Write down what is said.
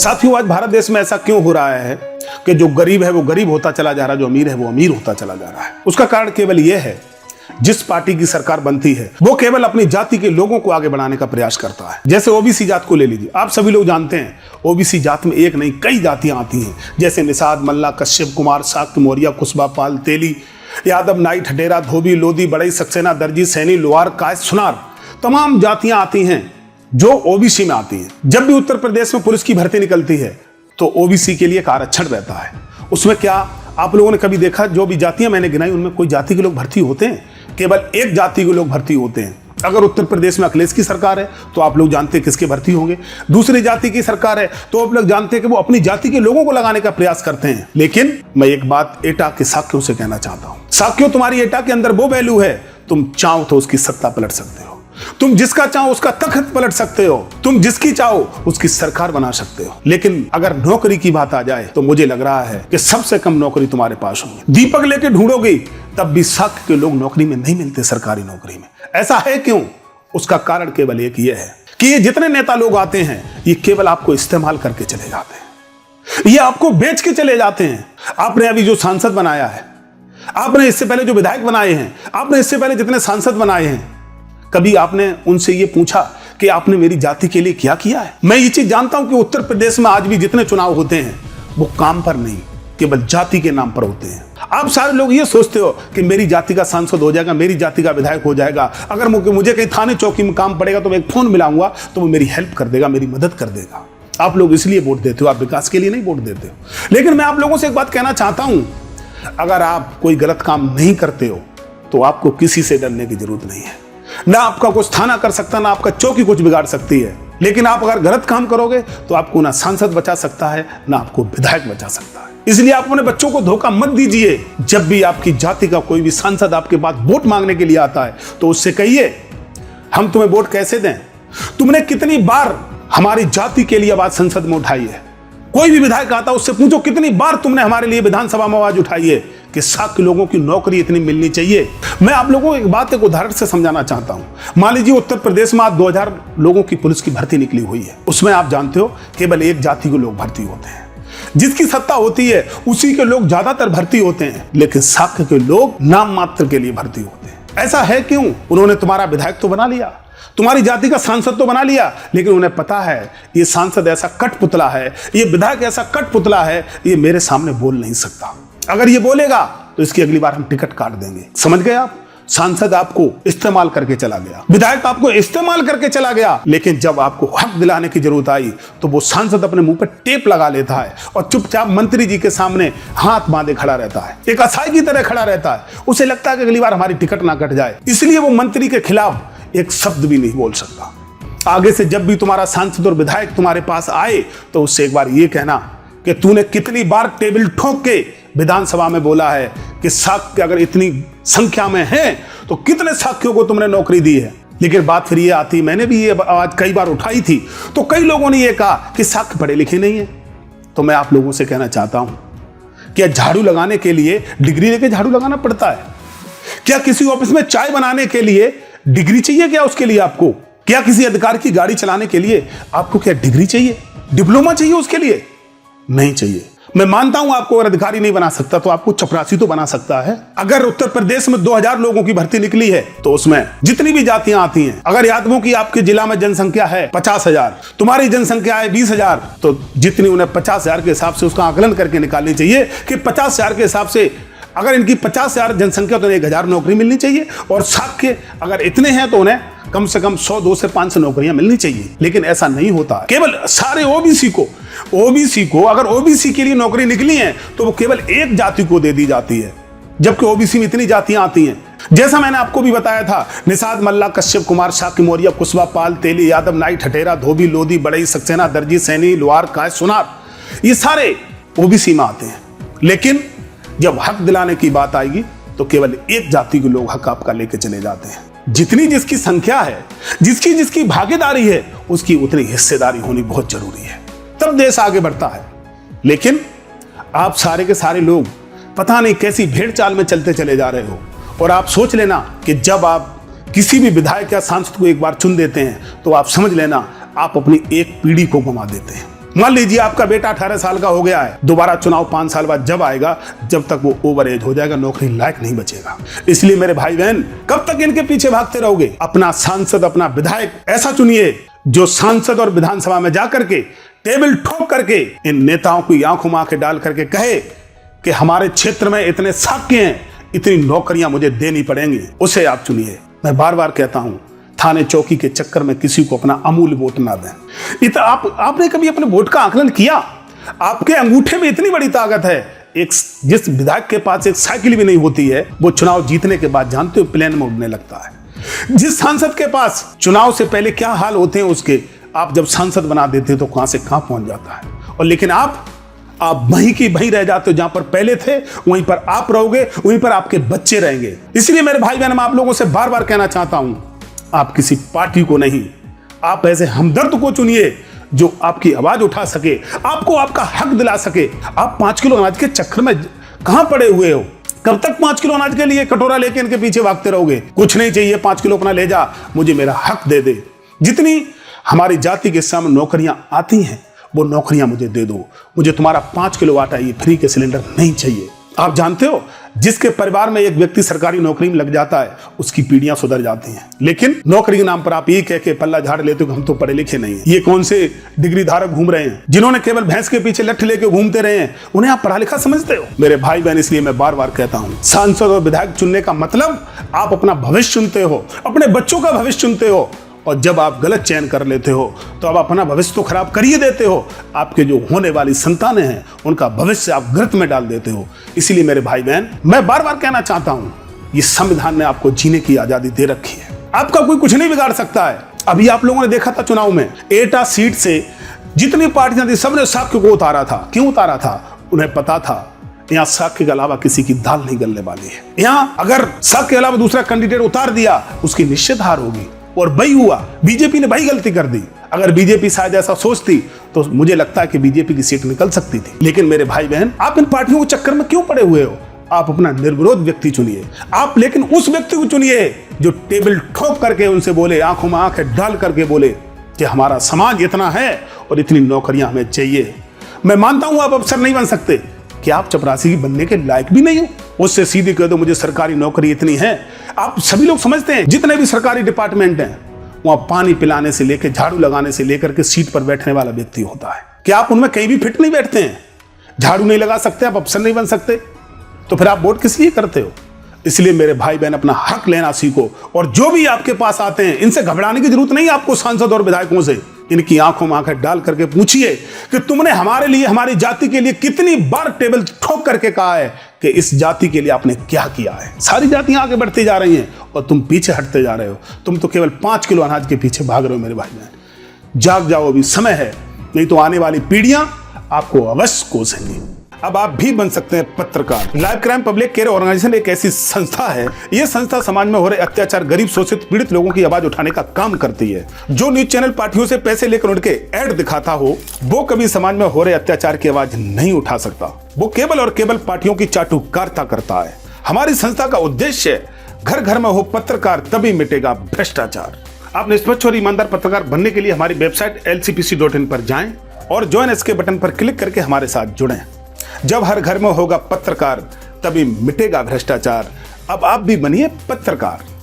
साथियों, आज भारत देश में ऐसा क्यों हो रहा है कि जो गरीब है वो गरीब होता चला जा रहा है, जो अमीर है वो अमीर होता चला जा रहा है? उसका कारण केवल यह है, जिस पार्टी की सरकार बनती है वो केवल अपनी जाति के लोगों को आगे बढ़ाने का प्रयास करता है। जैसे ओबीसी जात को ले लीजिए, आप सभी लोग जानते हैं ओबीसी जात में एक नहीं कई जातियां आती हैं, जैसे निषाद, मल्ला, कश्यप, कुमार, शाक्त, मौर्य, कुशवा, पाल, तेली, यादव, नाई, ठटेरा, धोबी, लोधी, बड़ई, सक्सेना, दर्जी, सैनी, लोहार, कायस्थ, सुनार, तमाम जातियां आती हैं जो ओबीसी में आती हैं। जब भी उत्तर प्रदेश में पुलिस की भर्ती निकलती है तो ओबीसी के लिए एक आरक्षण रहता है। उसमें क्या आप लोगों ने कभी देखा, जो भी जातियां मैंने गिनाई उनमें कोई जाति के लोग भर्ती होते हैं? केवल एक जाति के लोग भर्ती होते हैं। अगर उत्तर प्रदेश में अखिलेश की सरकार है तो आप लोग जानते हैं किसके भर्ती होंगे। दूसरी जाति की सरकार है तो आप लोग जानते हैं कि वो अपनी जाति के लोगों को लगाने का प्रयास करते हैं। लेकिन मैं एक बात एटा के साक्यों से कहना चाहता हूं, साक्यों, तुम्हारी एटा के अंदर वो वैल्यू है, तुम चाहो तो उसकी सत्ता पलट सकते हो, तुम जिसका चाहो उसका तख्त पलट सकते हो, तुम जिसकी चाहो उसकी सरकार बना सकते हो। लेकिन अगर नौकरी की बात आ जाए तो मुझे लग रहा है कि सबसे कम नौकरी तुम्हारे पास होगी। दीपक लेके ढूंढोगे तब भी साक्य के लोग नौकरी में नहीं मिलते, सरकारी नौकरी में। ऐसा है क्यों? उसका कारण केवल एक ये है कि ये जितने नेता लोग आते हैं ये केवल आपको इस्तेमाल करके चले जाते हैं, ये आपको बेच के चले जाते हैं। आपने अभी जो सांसद बनाया है, आपने इससे पहले जो विधायक बनाए हैं, आपने इससे पहले जितने सांसद बनाए हैं, कभी आपने उनसे ये पूछा कि आपने मेरी जाति के लिए क्या किया है? मैं ये चीज जानता हूं कि उत्तर प्रदेश में आज भी जितने चुनाव होते हैं वो काम पर नहीं, केवल जाति के नाम पर होते हैं। आप सारे लोग ये सोचते हो कि मेरी जाति का सांसद हो जाएगा, मेरी जाति का विधायक हो जाएगा, अगर मुझे कहीं थाने चौकी में काम पड़ेगा तो मैं एक फोन मिलाऊंगा तो वो मेरी हेल्प कर देगा, मेरी मदद कर देगा। आप लोग इसलिए वोट देते हो, आप विकास के लिए नहीं वोट देते हो। लेकिन मैं आप लोगों से एक बात कहना चाहता हूं, अगर आप कोई गलत काम नहीं करते हो तो आपको किसी से डरने की जरूरत नहीं है। ना आपका कुछ थाना कर सकता, ना आपका चौकी कुछ बिगाड़ सकती है। लेकिन आप अगर गलत काम करोगे तो आपको ना सांसद बचा सकता है, ना आपको विधायक बचा सकता है। इसलिए आप अपने बच्चों को धोखा मत दीजिए। जब भी आपकी जाति का कोई भी सांसद आपके पास वोट मांगने के लिए आता है तो उससे कहिए, हम तुम्हें वोट कैसे दें? तुमने कितनी बार हमारी जाति के लिए आवाज संसद में उठाई है? कोई भी विधायक आता उससे पूछो कितनी बार तुमने हमारे लिए विधानसभा में आवाज उठाई है कि साक्य लोगों की नौकरी इतनी मिलनी चाहिए। मैं आप लोगों को एक बात, एक उदाहरण से समझाना चाहता हूं। मान लीजिए उत्तर प्रदेश में आज 2000 लोगों की पुलिस की भर्ती निकली हुई है। उसमें आप जानते हो केवल एक जाति के लोग भर्ती होते हैं। जिसकी सत्ता होती है उसी के लोग ज्यादातर भर्ती होते हैं, लेकिन साक्य के लोग नाम मात्र के लिए भर्ती होते हैं। ऐसा है क्यों? उन्होंने तुम्हारा विधायक तो बना लिया, तुम्हारी जाति का सांसद तो बना लिया, लेकिन उन्हें पता है ये सांसद ऐसा कठपुतला है, ये विधायक ऐसा कठपुतला है, ये मेरे सामने बोल नहीं सकता। अगर ये बोलेगा तो इसकी अगली बार हम टिकट काट देंगे। समझ गए आप? सांसद आपको इस्तेमाल करके चला गया, विधायक आपको इस्तेमाल करके चला गया, लेकिन जब आपको हक दिलाने की जरूरत आई तो वो सांसद अपने मुंह पर टेप लगा लेता है और चुपचाप मंत्री जी के सामने हाथ बांधे खड़ा रहता है, एक असहाय की तरह खड़ा रहता है। उसे लगता है कि अगली बार हमारी टिकट ना कट जाए, इसलिए वो मंत्री के खिलाफ एक शब्द भी नहीं बोल सकता। आगे से जब भी तुम्हारा सांसद और विधायक तुम्हारे पास आए तो उससे एक बार ये कहना कि तूने कितनी बार टेबल ठोक के विधानसभा में बोला है कि साक्य अगर इतनी संख्या में है तो कितने साक्यों को तुमने नौकरी दी है। लेकिन बात फिर ये आती, मैंने भी ये आवाज कई बार उठाई थी तो कई लोगों ने ये कहा कि साक्य पढ़े लिखे नहीं है। तो मैं आप लोगों से कहना चाहता हूं, क्या झाड़ू लगाने के लिए डिग्री लेके झाड़ू लगाना पड़ता है? क्या किसी ऑफिस में चाय बनाने के लिए डिग्री चाहिए? क्या उसके लिए आपको? क्या किसी अधिकारी की गाड़ी चलाने के लिए आपको क्या डिग्री चाहिए, डिप्लोमा चाहिए उसके लिए? नहीं चाहिए। मैं मानता हूं आपको अगर अधिकारी नहीं बना सकता तो आपको चपरासी तो बना सकता है। अगर उत्तर प्रदेश में 2000 लोगों की भर्ती निकली है तो उसमें जितनी भी जातियां आती हैं, अगर यादवों की आपके जिला में जनसंख्या है 50,000, तुम्हारी जनसंख्या है 20,000, तो जितनी उन्हें 50,000 के हिसाब से उसका आकलन करके निकालनी चाहिए कि 50,000 के हिसाब से अगर इनकी 50,000 जनसंख्या तो 1,000 नौकरी मिलनी चाहिए, और साक्य अगर इतने हैं तो उन्हें कम से कम 100, 200 से 500 नौकरियां मिलनी चाहिए। लेकिन ऐसा नहीं होता। केवल सारे ओबीसी को अगर ओबीसी के लिए नौकरी निकली है तो वो केवल एक जाति को दे दी जाती है, जबकि ओबीसी में इतनी जातियां आती हैं। जैसा मैंने आपको भी बताया था, निषाद, मल्ला, कश्यप, कुमार, शाक्य, मौर्य, कुशवा, पाल, तेली, यादव, नाई, ठटेरा, धोबी, लोधी, बड़ई, सक्सेना, दर्जी, सैनी, लोहार, कायस्थ, सुनार, ये सारे ओबीसी में आते हैं। लेकिन जब हक दिलाने की बात आएगी तो केवल एक जाति के लोग हक आपका लेके चले जाते हैं। जितनी जिसकी संख्या है, जिसकी भागीदारी है, उसकी उतनी हिस्सेदारी होनी बहुत जरूरी है, तब देश आगे बढ़ता है। लेकिन आप सारे के सारे लोग पता नहीं कैसी भेड़ चाल में चलते चले जा रहे हो, और आप सोच लेना कि जब आप किसी भी विधायक या सांसद को एक बार चुन देते हैं तो आप समझ लेना आप अपनी एक पीढ़ी को गंवा देते हैं। मान लीजिए आपका बेटा 18 साल का हो गया है, दोबारा चुनाव 5 साल बाद जब आएगा, जब तक वो ओवर एज हो जाएगा, नौकरी लायक नहीं बचेगा। इसलिए मेरे भाई बहन, कब तक इनके पीछे भागते रहोगे? अपना सांसद, अपना विधायक ऐसा चुनिए जो सांसद और विधानसभा में जाकर के टेबल ठोक करके इन नेताओं की आंखों में आंखें डाल करके कहे कि हमारे क्षेत्र में इतने साक्ष्य हैं, इतनी नौकरियां मुझे देनी पड़ेंगी, उसे आप चुनिए। मैं बार बार कहता हूं, थाने चौकी के चक्कर में किसी को अपना अमूल्य वोट ना दें। आपने कभी अपने वोट का आकलन किया? आपके अंगूठे में इतनी बड़ी ताकत है। एक जिस विधायक के पास एक साइकिल भी नहीं होती है, वो चुनाव जीतने के बाद जानते हो प्लेन में उड़ने लगता है। जिस सांसद के पास चुनाव से पहले क्या हाल होते हैं उसके, आप जब सांसद बना देते हो तो कहां से कहां पहुंच जाता है। और लेकिन आप वहीं की वहीं रह जाते हो, जहां पर पहले थे वहीं पर आप रहोगे, वहीं पर आपके बच्चे रहेंगे। इसलिए मेरे भाई बहन, मैं आप लोगों से बार बार कहना चाहता हूं, आप किसी पार्टी को नहीं, आप ऐसे हमदर्द को चुनिए जो आपकी आवाज उठा सके, आपको आपका हक दिला सके। आप 5 किलो अनाज के चक्कर में कहां पड़े हुए हो? कब तक 5 किलो अनाज के लिए कटोरा लेके इनके पीछे भागते रहोगे? कुछ नहीं चाहिए, 5 किलो अपना ले जा, मुझे मेरा हक दे दे। जितनी हमारी जाति के सामने नौकरियां आती हैं, वो नौकरियां मुझे दे दो। मुझे तुम्हारा 5 किलो आटा, ये फ्री के सिलेंडर नहीं चाहिए। आप जानते हो, जिसके परिवार में एक व्यक्ति सरकारी नौकरी में लग जाता है, उसकी पीढ़ियां सुधर जाती हैं। लेकिन नौकरी के नाम पर आप ये कह के पल्ला झाड़ लेते हो कि हम तो पढ़े लिखे नहीं हैं। ये कौन से डिग्री धारक घूम रहे हैं, जिन्होंने केवल भैंस के पीछे लठ लेके घूमते रहे हैं, उन्हें आप पढ़ा लिखा समझते हो? मेरे भाई बहन, इसलिए मैं बार बार कहता हूं, सांसद और विधायक चुनने का मतलब आप अपना भविष्य चुनते हो, अपने बच्चों का भविष्य चुनते हो। और जब आप गलत चयन कर लेते हो तो आप अपना भविष्य तो खराब कर ही देते हो, आपके जो होने वाली संतानें हैं उनका भविष्य आप गर्त में डाल देते हो। इसीलिए मेरे भाई बहन, मैं बार बार कहना चाहता हूं, ये संविधान ने आपको जीने की आजादी दे रखी है, आपका कोई कुछ नहीं बिगाड़ सकता है। अभी आप लोगों ने देखा था चुनाव में, एटा सीट से जितनी पार्टियां थी सबने साक्ष्य को उतारा था। क्यों उतारा था? उन्हें पता था यहाँ साक्ष्य के अलावा किसी की दाल नहीं गलने वाली है। यहाँ अगर साक्ष्य के अलावा दूसरा कैंडिडेट उतार दिया, उसकी निश्चित हार होगी। और वही हुआ, बीजेपी ने वही गलती कर दी। अगर बीजेपी शायद ऐसा सोचती तो मुझे लगता है कि बीजेपी की सीट निकल सकती थी। लेकिन मेरे भाई बहन, आप इन पार्टियों के चक्कर में क्यों पड़े हुए हो? आप अपना निर्विरोध व्यक्ति चुनिए। आप लेकिन उस व्यक्ति को चुनिए जो टेबल ठोक करके उनसे बोले, आंखों में आंखें डाल करके बोले कि हमारा समाज इतना है और इतनी नौकरियां हमें चाहिए। मैं मानता हूं आप अफसर नहीं बन सकते, कि आप चपरासी की बनने के लायक भी नहीं हो। उससे सीधे कह दो मुझे सरकारी नौकरी इतनी है। आप सभी लोग समझते हैं, जितने भी सरकारी डिपार्टमेंट हैं, वहां पानी पिलाने से लेकर झाड़ू लगाने से लेकर के सीट पर बैठने वाला व्यक्ति होता है। क्या आप उनमें कहीं भी फिट नहीं बैठते हैं? झाड़ू नहीं लगा सकते, आप अफसर नहीं बन सकते, तो फिर आप वोट किस लिए करते हो? इसलिए मेरे भाई बहन, अपना हक लेना सीखो। और जो भी आपके पास आते हैं, इनसे घबराने की जरूरत नहीं है आपको। सांसद और विधायकों से इनकी आंखों में आंखें डाल करके पूछिए कि तुमने हमारे लिए, हमारी जाति के लिए कितनी बार टेबल ठोक करके कहा है कि इस जाति के लिए आपने क्या किया है। सारी जातियां आगे बढ़ती जा रही हैं और तुम पीछे हटते जा रहे हो। तुम तो केवल 5 किलो अनाज के पीछे भाग रहे हो। मेरे भाई बहन, जाग जाओ, अभी समय है, नहीं तो आने वाली पीढ़ियां आपको अवश्य कोसेंगी। अब आप भी बन सकते हैं पत्रकार। Live crime public care organisation एक ऐसी संस्था है, यह संस्था समाज में हो रहे अत्याचार, गरीब, शोषित, पीड़ित लोगों की आवाज उठाने का काम करती है। जो न्यूज चैनल पार्टियों से पैसे लेकर उनके ऐड दिखाता हो, वो कभी समाज में हो रहे अत्याचार की आवाज नहीं उठा सकता। वो केवल और केवल पार्टियों की चाटुकारिता करता है। हमारी संस्था का उद्देश्य घर घर में हो पत्रकार, तभी मिटेगा भ्रष्टाचार। आप निष्पक्ष और ईमानदार पत्रकार बनने के लिए हमारी वेबसाइट lcpc.in पर जाएं और ज्वाइन एस के बटन पर क्लिक करके हमारे साथ जुड़ें। जब हर घर में होगा पत्रकार, तभी मिटेगा भ्रष्टाचार। अब आप भी बनिए पत्रकार।